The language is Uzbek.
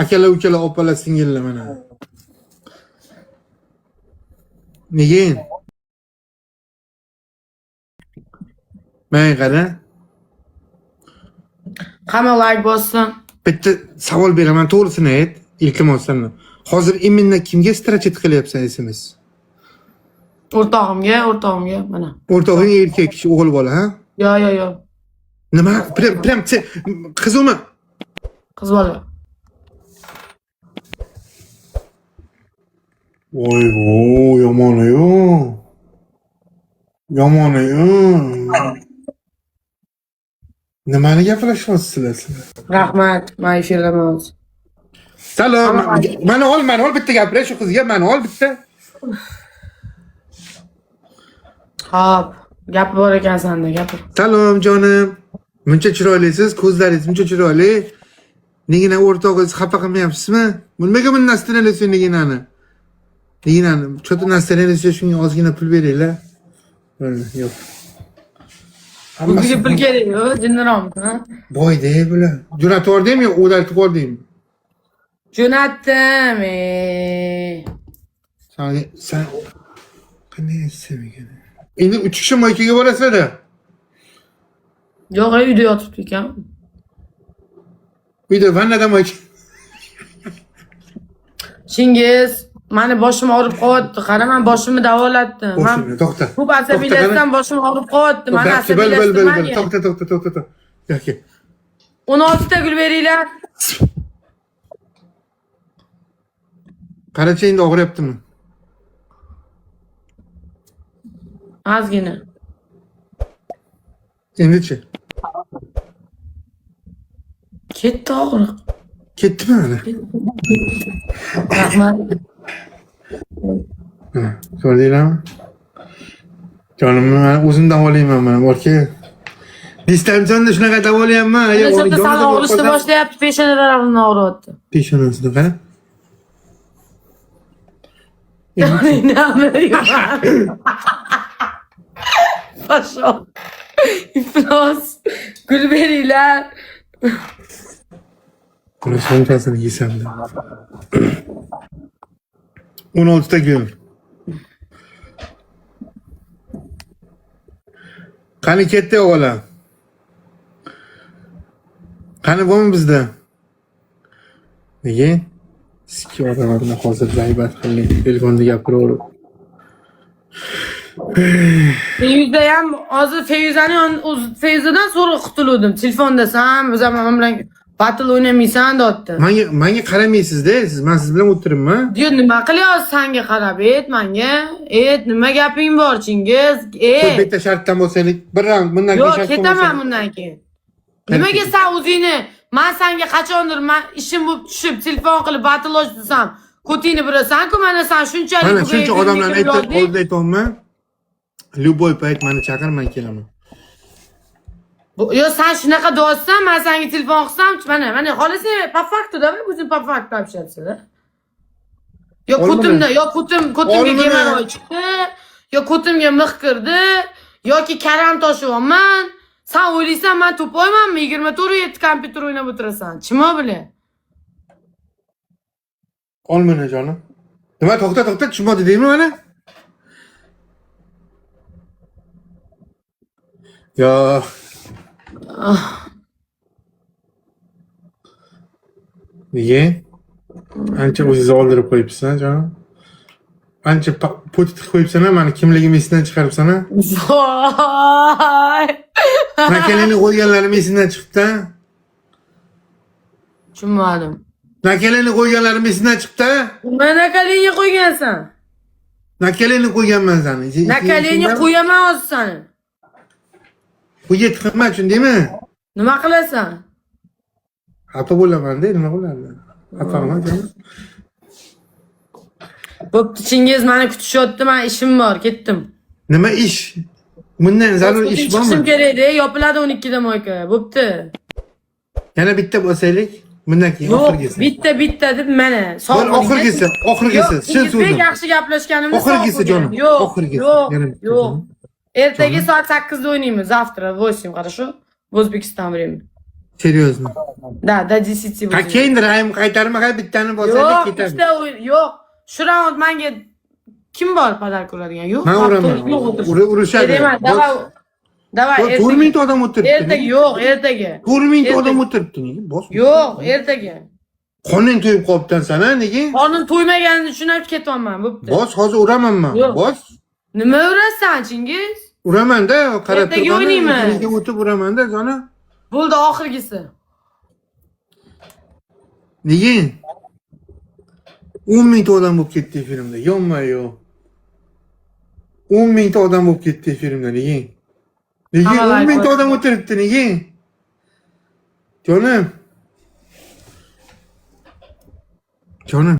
Akalar, ukalar, opalar, singillar mana. Nega? Men qara. Qani like bossin. Bitta savol beraman, to'g'risini ayt. Iltimos sendan. Hozir imindan kimga strachet qilyapsan SMS? O'rtog'imga mana. O'rtog'ing erkak kishi, o'g'il bola, ha? Yo. Nima? Prям qizmi? Qiz bola. Voy, yomon-yu. Yomon-yu. Nimani gaplashyapsizlar sizlar? Rahmat, men efirdaman. Salom. Mana ol bitta gapira shu qizga, mana ol bitta. Xo'p, gapi bor ekan senda, gapir. Salom jonim. Muncha chiroylisiz, ko'zlaringiz muncha chiroyli. Nigina o'rtog'ingiz xafa qilmayapsizmi? Nimaga bundan nastroyeniyasiz niginani? Niginani, cho'ta nastroyeniyasiz shunga ozgina pul beringlar. Yo'q. Bizga pul kerak-ku, jinniroqmi, ha? Boyda bular. Jo'natib yubordingmi yo o'dartib yubordingmi? Jo'natdim. Sen qanday aytsam ekan? Endi 3 kishi moykaga borasizlar-da. Yo'q, uyda yotibdi ekan. Uyda vannada moyka. Shingiz, meni boshim og'rib qo'yapti. Qara, men boshimni davolatdim. To'xta. Bu asabiylashdan boshim og'rib qo'yapti. Mana asabiylashdim. To'xta. Yo'q. 16 ta gul beringlar. Qarachi endi og'riyaptimi? Ozgina. Endichi? Ketdi og'riq. Ketdimi hali? Rahmat. Ko'rdinglarmi? Jonimni men o'zim davolayman mana borki. Distansionda shunaqa davolayapman. Mana sal og'rishni boshlayapti, peshonalarimni og'riyapti. Peshonasida qara. Pashon. İflos. Gul beringlar. Buni so'mkasini yesam-da. 16 ta gul. Qani ketdi o'g'lim? Qani bormi bizda? Nega? Sikki odamlarni hozir g'aybat qilgan, telefonda gapiraverib. Feyuza ham hozir Feyuzadan so'ra qutuldim. Telefondasam, o'zim bilan battle o'ynamaysan dotdi. Menga qaramaysiz-da, men siz bilan o'tiribman. Diyo, nima qilyapsiz senga qarab? Menga. Nima gaping bor, Chingiz? Bitta shartdan bo'lsaylik, bir round bundan keyin Yo'q, ketaman bundan keyin. Nimaga sen o'zingni, men senga qachondir men ishim bo'lib tushib telefon qilib battle o'chsam, ko'tingni bilasan-ku, mana sen shunchalik mana shuncha odamlarni oldida aytayapman. Любой payt meni chaqir, men kelaman. Yo, sen shunaqa deyapsan, men senga telefon qilsam, mana xolasang по факту, давай будем по факту общаться, да? Yo ko'timga kemalroy chiqdi, yo ko'timga mix kirdi, yoki karam toshyapman. Sen o'ylaysan, men to'poymanmi? 24/7 kompyuter o'ynab o'tirasan. Chimo bile. Ol meni jonim. Nima to'xta, tushunmadi deymi mana? Yo. Nega? Ancha o'zingizni oldirib qo'yibsiz, jonim. Ancha potit qilib qo'yibsan, meni kimligimni esdan chiqaribsan. Voy. Nakalini qo'yganlarim esimdan chiqdi. Tushunmadim. Nakalini qo'yganlarim esimdan chiqdi. Nima nakalini qo'ygansan? Nakalini qo'yganman seni. Nakalini qo'yaman hozir seni. Bu yet xizmat shundaymi? Nima qilasan? Xafa bo'laman-da, nima bo'ladi? Xafaman jonim. Bo'pti, Chingiz meni kutishyapti, men ishim bor, ketdim. Nima ish? Bundan zarur ish bormi? Chiqishim kerak-da, yopiladi 12 da moyka. Bo'pti. Yana bitta bo'lsaylik, bundan keyin oxirgisi. Bitta deb mana. Oxirgisi. Shu so'zim. Yaxshi gaplashganimiz. Oxirgisi jonim. Oxirgisi. Yo'q. Ertaga soat 8 da o'ynaymiz. Завтра 8, хорошо? В O'zbekiston время. Seriyozmi? Da, действительно. Ha keyin rahim qaytarmag'ay bittani Yo'q, bosaylik ketadi. ikkita o'yin. Yo'q. Shu raund menga kim bor podarka uradigan? Yo'q. Men uraman. Urishadi. Давай. Давай, 4 ta odam o'tiribdi. Ertaga yo'q, ertaga. 4 ta odam o'tiribdi. Bos. Yo'q, ertaga. Qonin to'yib qolibdan sana, nega? Qonun to'ymaganini tushunib ketyapman, bo'pti. Bos, hozir uraman men. Yo'q. Bos. Nima urasan, Chingiz? Uraman-da, qarab Ertaga turganda. o'ynaymiz. Bizga o'tib uraman-da, jona. Bo'ldi oxirgisi. Nega? 10 mingta odam bo'lib ketdi filmda. Yonma-yo. 10 mingta odam bo'lib ketdi filmda, nega? Nega 10 mingta odam o'tiribdi, nega? Jonim. Jonim.